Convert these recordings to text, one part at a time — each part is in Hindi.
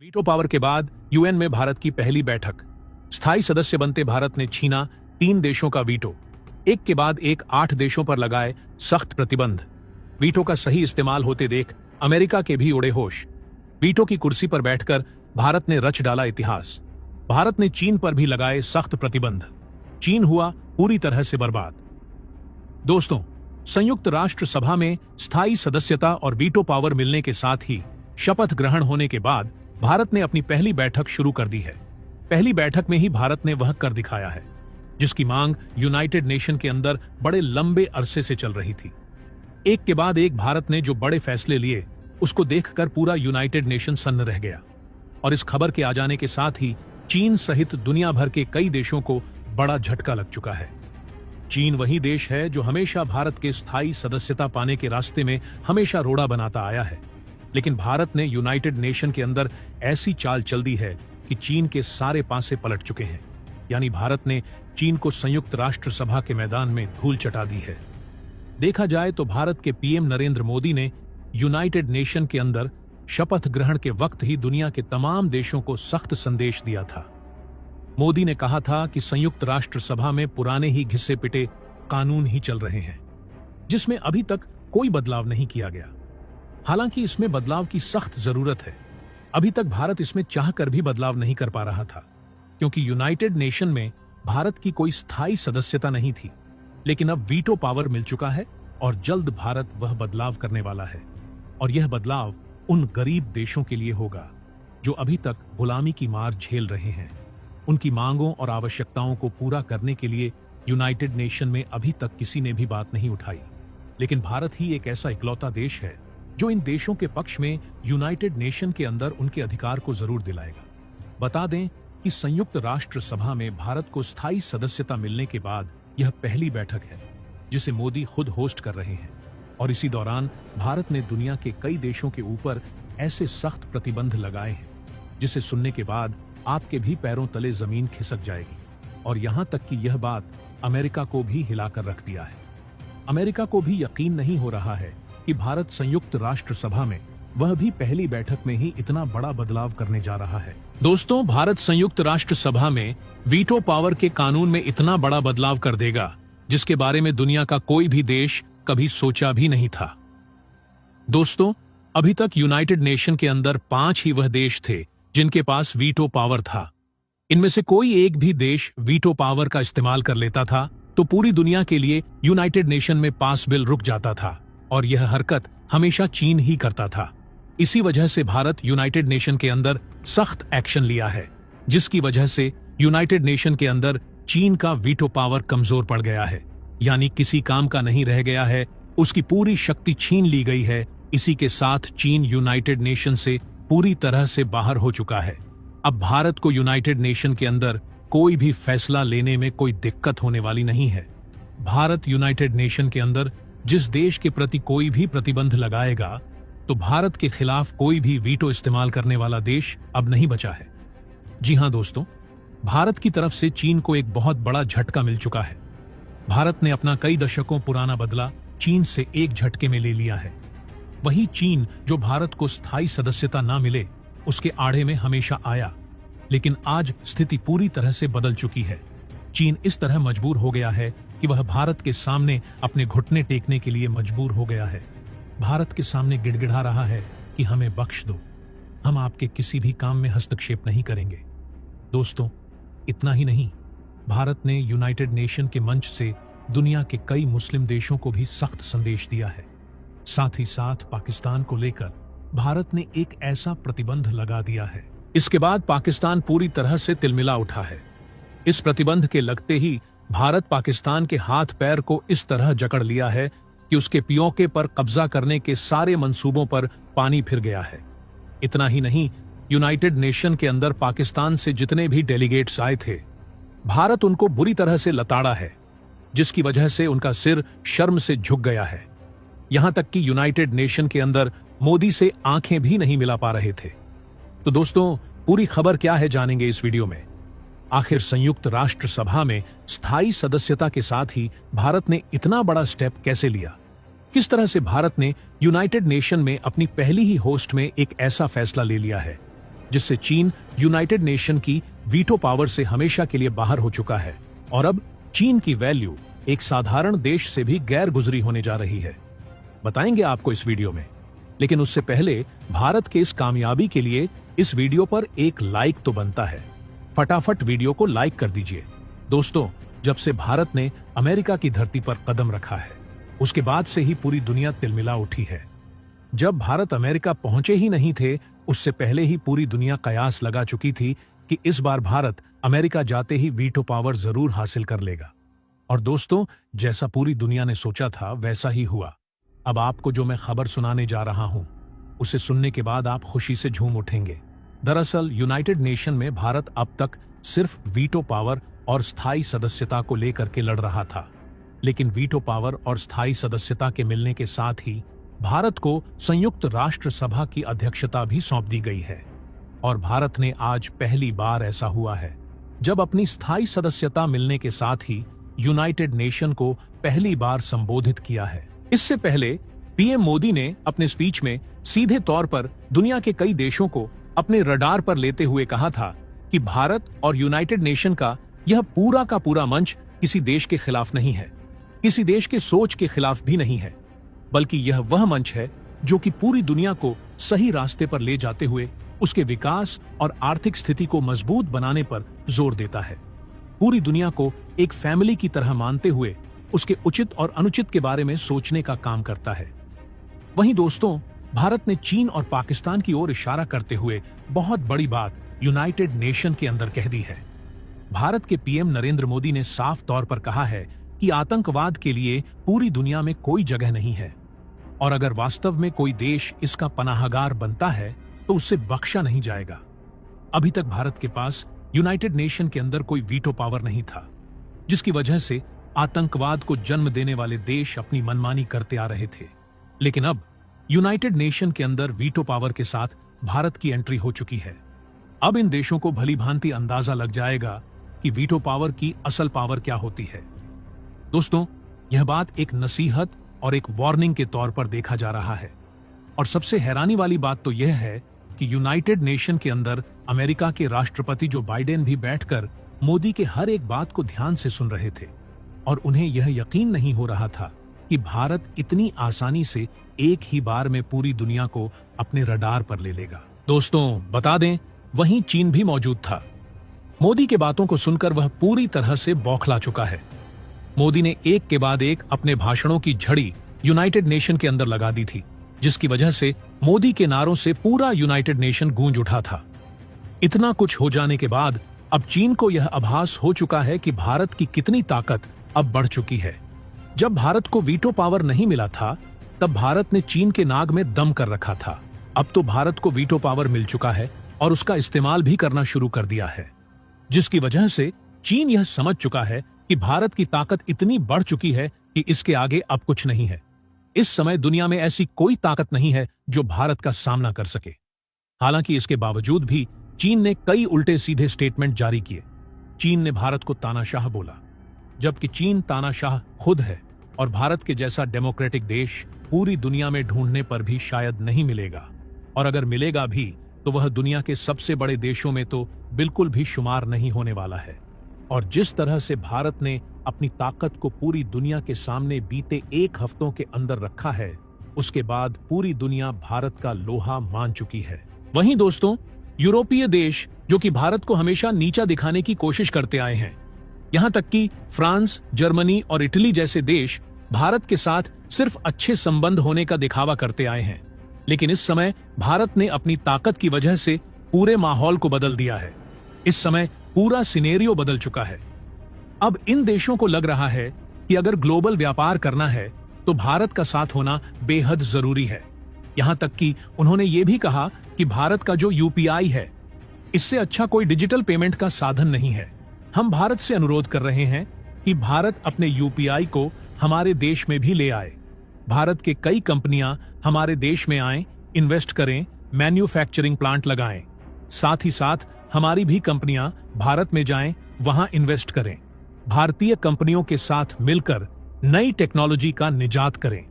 वीटो पावर के बाद यूएन में भारत की पहली बैठक। स्थायी सदस्य बनते भारत ने छीना 3 देशों का वीटो। एक के बाद एक 8 देशों पर लगाए सख्त प्रतिबंध। वीटो का सही इस्तेमाल होते देख अमेरिका के भी उड़े होश। वीटो की कुर्सी पर बैठकर भारत ने रच डाला इतिहास। भारत ने चीन पर भी लगाए सख्त प्रतिबंध। चीन हुआ पूरी तरह से बर्बाद। दोस्तों, संयुक्त राष्ट्र सभा में स्थायी सदस्यता और वीटो पावर मिलने के साथ ही शपथ ग्रहण होने के बाद भारत ने अपनी पहली बैठक शुरू कर दी है। पहली बैठक में ही भारत ने वह कर दिखाया है जिसकी मांग यूनाइटेड नेशन के अंदर बड़े लंबे अरसे से चल रही थी। एक के बाद एक भारत ने जो बड़े फैसले लिए उसको देखकर पूरा यूनाइटेड नेशन सन्न रह गया। और इस खबर के आ जाने के साथ ही चीन सहित दुनिया भर के कई देशों को बड़ा झटका लग चुका है। चीन वही देश है जो हमेशा भारत के स्थायी सदस्यता पाने के रास्ते में हमेशा रोड़ा बनाता आया है। लेकिन भारत ने यूनाइटेड नेशन के अंदर ऐसी चाल चल दी है कि चीन के सारे पासे पलट चुके हैं। यानी भारत ने चीन को संयुक्त राष्ट्र सभा के मैदान में धूल चटा दी है। देखा जाए तो भारत के पीएम नरेंद्र मोदी ने यूनाइटेड नेशन के अंदर शपथ ग्रहण के वक्त ही दुनिया के तमाम देशों को सख्त संदेश दिया था। मोदी ने कहा था कि संयुक्त राष्ट्र सभा में पुराने ही घिसे पिटे कानून ही चल रहे हैं जिसमें अभी तक कोई बदलाव नहीं किया गया। हालांकि इसमें बदलाव की सख्त जरूरत है। अभी तक भारत इसमें चाहकर भी बदलाव नहीं कर पा रहा था क्योंकि यूनाइटेड नेशन में भारत की कोई स्थायी सदस्यता नहीं थी। लेकिन अब वीटो पावर मिल चुका है और जल्द भारत वह बदलाव करने वाला है। और यह बदलाव उन गरीब देशों के लिए होगा जो अभी तक गुलामी की मार झेल रहे हैं। उनकी मांगों और आवश्यकताओं को पूरा करने के लिए यूनाइटेड नेशन में अभी तक किसी ने भी बात नहीं उठाई। लेकिन भारत ही एक ऐसा इकलौता देश है जो इन देशों के पक्ष में यूनाइटेड नेशन के अंदर उनके अधिकार को जरूर दिलाएगा। बता दें कि संयुक्त राष्ट्र सभा में भारत को स्थायी सदस्यता मिलने के बाद यह पहली बैठक है जिसे मोदी खुद होस्ट कर रहे हैं। और इसी दौरान भारत ने दुनिया के कई देशों के ऊपर ऐसे सख्त प्रतिबंध लगाए हैं जिसे सुनने के बाद आपके भी पैरों तले जमीन खिसक जाएगी। और यहां तक कि यह बात अमेरिका को भी हिलाकर रख दिया है। अमेरिका को भी यकीन नहीं हो रहा है कि भारत संयुक्त राष्ट्र सभा में वह भी पहली बैठक में ही इतना बड़ा बदलाव करने जा रहा है। दोस्तों, भारत संयुक्त राष्ट्र सभा में वीटो पावर के कानून में इतना बड़ा बदलाव कर देगा जिसके बारे में दुनिया का कोई भी देश कभी सोचा भी नहीं था। दोस्तों, अभी तक यूनाइटेड नेशन के अंदर 5 ही वह देश थे जिनके पास वीटो पावर था। इनमें से कोई एक भी देश वीटो पावर का इस्तेमाल कर लेता था तो पूरी दुनिया के लिए यूनाइटेड नेशन में पास बिल रुक जाता था। और यह हरकत हमेशा चीन ही करता था। इसी वजह से भारत यूनाइटेड नेशन के अंदर सख्त एक्शन लिया है जिसकी वजह से यूनाइटेड नेशन के अंदर चीन का वीटो पावर कमजोर पड़ गया है। यानी किसी काम का नहीं रह गया है, उसकी पूरी शक्ति छीन ली गई है। इसी के साथ चीन यूनाइटेड नेशन से पूरी तरह से बाहर हो चुका है। अब भारत को यूनाइटेड नेशन के अंदर कोई भी फैसला लेने में कोई दिक्कत होने वाली नहीं है। भारत यूनाइटेड नेशन के अंदर जिस देश के प्रति कोई भी प्रतिबंध लगाएगा तो भारत के खिलाफ कोई भी वीटो इस्तेमाल करने वाला देश अब नहीं बचा है। जी हां दोस्तों, भारत की तरफ से चीन को एक बहुत बड़ा झटका मिल चुका है। भारत ने अपना कई दशकों पुराना बदला चीन से एक झटके में ले लिया है। वही चीन जो भारत को स्थायी सदस्यता ना मिले उसके आड़े में हमेशा आया। लेकिन आज स्थिति पूरी तरह से बदल चुकी है। चीन इस तरह मजबूर हो गया है कि वह भारत के सामने अपने घुटने टेकने के लिए मजबूर हो गया है। भारत के सामने गिड़गिड़ा रहा है कि हमें बख्श दो, हम आपके किसी भी काम में हस्तक्षेप नहीं करेंगे। दोस्तों, इतना ही नहीं, भारत ने यूनाइटेड नेशन के मंच से दुनिया के कई मुस्लिम देशों को भी सख्त संदेश दिया है। साथ ही साथ पाकिस्तान को लेकर भारत ने एक ऐसा प्रतिबंध लगा दिया है। इसके बाद पाकिस्तान पूरी तरह से तिलमिला उठा है। इस प्रतिबंध के लगते ही भारत पाकिस्तान के हाथ पैर को इस तरह जकड़ लिया है कि उसके पीओके पर कब्जा करने के सारे मंसूबों पर पानी फिर गया है। इतना ही नहीं, यूनाइटेड नेशन के अंदर पाकिस्तान से जितने भी डेलीगेट्स आए थे, भारत उनको बुरी तरह से लताड़ा है जिसकी वजह से उनका सिर शर्म से झुक गया है। यहां तक कि यूनाइटेड नेशन के अंदर मोदी से आंखें भी नहीं मिला पा रहे थे। तो दोस्तों, पूरी खबर क्या है जानेंगे इस वीडियो में। आखिर संयुक्त राष्ट्र सभा में स्थायी सदस्यता के साथ ही भारत ने इतना बड़ा स्टेप कैसे लिया? किस तरह से भारत ने यूनाइटेड नेशन में अपनी पहली ही होस्ट में एक ऐसा फैसला ले लिया है जिससे चीन यूनाइटेड नेशन की वीटो पावर से हमेशा के लिए बाहर हो चुका है और अब चीन की वैल्यू एक साधारण देश से भी गैर गुजरी होने जा रही है। बताएंगे आपको इस वीडियो में, लेकिन उससे पहले भारत के इस कामयाबी के लिए इस वीडियो पर एक लाइक तो बनता है। फटाफट वीडियो को लाइक कर दीजिए। दोस्तों, जब से भारत ने अमेरिका की धरती पर कदम रखा है, उसके बाद से ही पूरी दुनिया तिलमिला उठी है। जब भारत अमेरिका पहुंचे ही नहीं थे, उससे पहले ही पूरी दुनिया कयास लगा चुकी थी कि इस बार भारत अमेरिका जाते ही वीटो पावर जरूर हासिल कर लेगा। और दोस्तों, जैसा पूरी दुनिया ने सोचा था वैसा ही हुआ। अब आपको जो मैं खबर सुनाने जा रहा हूं, उसे सुनने के बाद आप खुशी से झूम उठेंगे। दरअसल यूनाइटेड नेशन में भारत अब तक सिर्फ वीटो पावर और स्थायी सदस्यता को लेकर के लड़ रहा था, लेकिन वीटो पावर और स्थायी सदस्यता के मिलने के साथ ही भारत को संयुक्त राष्ट्र सभा की अध्यक्षता भी सौंप दी गई है। और भारत ने आज पहली बार ऐसा हुआ है जब अपनी स्थायी सदस्यता मिलने के साथ ही यूनाइटेड नेशन को पहली बार संबोधित किया है। इससे पहले पीएम मोदी ने अपने स्पीच में सीधे तौर पर दुनिया के कई देशों को अपने रडार पर लेते हुए कहा था कि भारत और यूनाइटेड नेशन का यह पूरा का पूरा मंच किसी देश के खिलाफ नहीं है, किसी देश के सोच के खिलाफ भी नहीं है, बल्कि यह वह मंच है जो कि पूरी दुनिया को सही रास्ते पर ले जाते हुए उसके विकास और आर्थिक स्थिति को मजबूत बनाने पर जोर देता है। पूरी दुनिया को एक फैमिली की तरह मानते हुए उसके उचित और अनुचित के बारे में सोचने का काम करता है। वहीं दोस्तों, भारत ने चीन और पाकिस्तान की ओर इशारा करते हुए बहुत बड़ी बात यूनाइटेड नेशन के अंदर कह दी है। भारत के पीएम नरेंद्र मोदी ने साफ तौर पर कहा है कि आतंकवाद के लिए पूरी दुनिया में कोई जगह नहीं है और अगर वास्तव में कोई देश इसका पनाहगार बनता है तो उससे बख्शा नहीं जाएगा। अभी तक भारत के पास यूनाइटेड नेशन के अंदर कोई वीटो पावर नहीं था, जिसकी वजह से आतंकवाद को जन्म देने वाले देश अपनी मनमानी करते आ रहे थे। लेकिन अब यूनाइटेड नेशन के अंदर वीटो पावर के साथ भारत की एंट्री हो चुकी है। अब इन देशों को भली भांति अंदाजा लग जाएगा कि वीटो पावर की असल पावर क्या होती है। दोस्तों, यह बात एक नसीहत और एक वार्निंग के तौर पर देखा जा रहा है। और सबसे हैरानी वाली बात तो यह है कि यूनाइटेड नेशन के अंदर अमेरिका के राष्ट्रपति जो बाइडेन भी बैठकर मोदी के हर एक बात को ध्यान से सुन रहे थे और उन्हें यह यकीन नहीं हो रहा था कि भारत इतनी आसानी से एक ही बार में पूरी दुनिया को अपने रडार पर ले लेगा। दोस्तों, बता दें, वहीं चीन भी मौजूद था। मोदी के बातों को सुनकर वह पूरी तरह से बौखला चुका है। मोदी ने एक के बाद एक अपने भाषणों की झड़ी यूनाइटेड नेशन के अंदर लगा दी थी, जिसकी वजह से मोदी के नारों से पूरा यूनाइटेड नेशन गूंज उठा था। इतना कुछ हो जाने के बाद अब चीन को यह आभास हो चुका है कि भारत की कितनी ताकत अब बढ़ चुकी है। जब भारत को वीटो पावर नहीं मिला था, तब भारत ने चीन के नाग में दम कर रखा था। अब तो भारत को वीटो पावर मिल चुका है और उसका इस्तेमाल भी करना शुरू कर दिया है, जिसकी वजह से चीन यह समझ चुका है कि भारत की ताकत इतनी बढ़ चुकी है कि इसके आगे अब कुछ नहीं है। इस समय दुनिया में ऐसी कोई ताकत नहीं है जो भारत का सामना कर सके। हालांकि इसके बावजूद भी चीन ने कई उल्टे सीधे स्टेटमेंट जारी किए। चीन ने भारत को तानाशाह बोला, जबकि चीन तानाशाह खुद है और भारत के जैसा डेमोक्रेटिक देश पूरी दुनिया में ढूंढने पर भी शायद नहीं मिलेगा, और अगर मिलेगा भी तो वह दुनिया के सबसे बड़े देशों में तो बिल्कुल भी शुमार नहीं होने वाला है। और जिस तरह से भारत ने अपनी ताकत को पूरी दुनिया के सामने बीते एक हफ्तों के अंदर रखा है, उसके बाद पूरी दुनिया भारत का लोहा मान चुकी है। वहीं दोस्तों, यूरोपीय देश जो कि भारत को हमेशा नीचा दिखाने की कोशिश करते आए हैं, यहां तक कि फ्रांस, जर्मनी और इटली जैसे देश भारत के साथ सिर्फ अच्छे संबंध होने का दिखावा करते आए हैं, लेकिन इस समय भारत ने अपनी ताकत की वजह से पूरे माहौल को बदल दिया है। इस समय पूरा सिनेरियो बदल चुका है। अब इन देशों को लग रहा है कि अगर ग्लोबल व्यापार करना है तो भारत का साथ होना बेहद जरूरी है। यहां तक कि उन्होंने ये भी कहा कि भारत का जो यूपीआई है, इससे अच्छा कोई डिजिटल पेमेंट का साधन नहीं है। हम भारत से अनुरोध कर रहे हैं कि भारत अपने यूपीआई को हमारे देश में भी ले आए। भारत के कई कंपनियां हमारे देश में आएं, इन्वेस्ट करें, मैन्युफैक्चरिंग प्लांट लगाएं। साथ ही साथ हमारी भी कंपनियां भारत में जाएं, वहां इन्वेस्ट करें। भारतीय कंपनियों के साथ मिलकर नई टेक्नोलॉजी का निजात करें।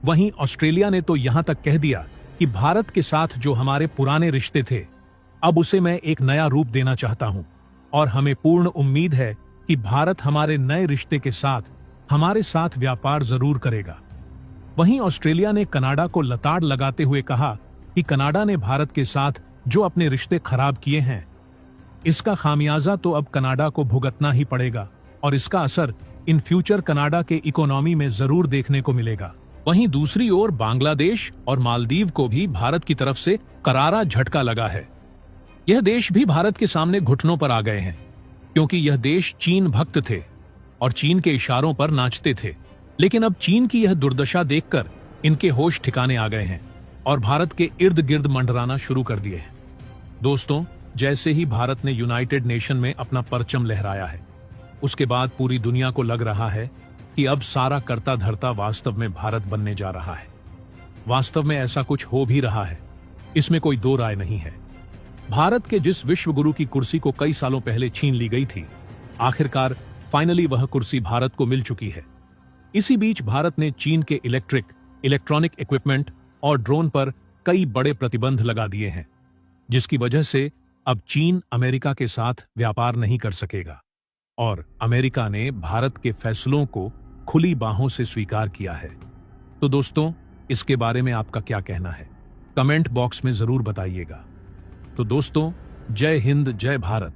वहीं ऑस्ट्रेलिया ने तो यहां तक कह दिया कि भारत के साथ जो हमारे पुराने रिश्ते थे, अब उसे मैं एक नया रूप देना चाहता हूं और हमें पूर्ण उम्मीद है कि भारत हमारे नए रिश्ते के साथ हमारे साथ व्यापार जरूर करेगा। वहीं ऑस्ट्रेलिया ने कनाडा को लताड़ लगाते हुए कहा कि कनाडा ने भारत के साथ जो अपने रिश्ते खराब किए हैं, इसका खामियाजा तो अब कनाडा को भुगतना ही पड़ेगा और इसका असर इन फ्यूचर कनाडा के इकोनॉमी में जरूर देखने को मिलेगा। वहीं दूसरी ओर बांग्लादेश और मालदीव को भी भारत की तरफ से करारा झटका लगा है। यह देश भी भारत के सामने घुटनों पर आ गए हैं, क्योंकि यह देश चीन भक्त थे और चीन के इशारों पर नाचते थे। लेकिन अब चीन की यह दुर्दशा देखकर इनके होश ठिकाने आ गए हैं और भारत के इर्द गिर्द मंडराना शुरू कर दिए हैं। दोस्तों, जैसे ही भारत ने यूनाइटेड नेशन में अपना परचम लहराया है, उसके बाद पूरी दुनिया को लग रहा है कि अब सारा करता धरता वास्तव में भारत बनने जा रहा है। वास्तव में ऐसा कुछ हो भी रहा है, इसमें कोई दो राय नहीं है। भारत के जिस विश्वगुरु की कुर्सी को कई सालों पहले छीन ली गई थी, आखिरकार फाइनली वह कुर्सी भारत को मिल चुकी है। इसी बीच भारत ने चीन के इलेक्ट्रॉनिक इक्विपमेंट और ड्रोन पर कई बड़े प्रतिबंध लगा दिए हैं, जिसकी वजह से अब चीन अमेरिका के साथ व्यापार नहीं कर सकेगा और अमेरिका ने भारत के फैसलों को खुली बाहों से स्वीकार किया है। तो दोस्तों, इसके बारे में आपका क्या कहना है? कमेंट बॉक्स में जरूर बताइएगा। तो दोस्तों, जय हिंद, जय भारत।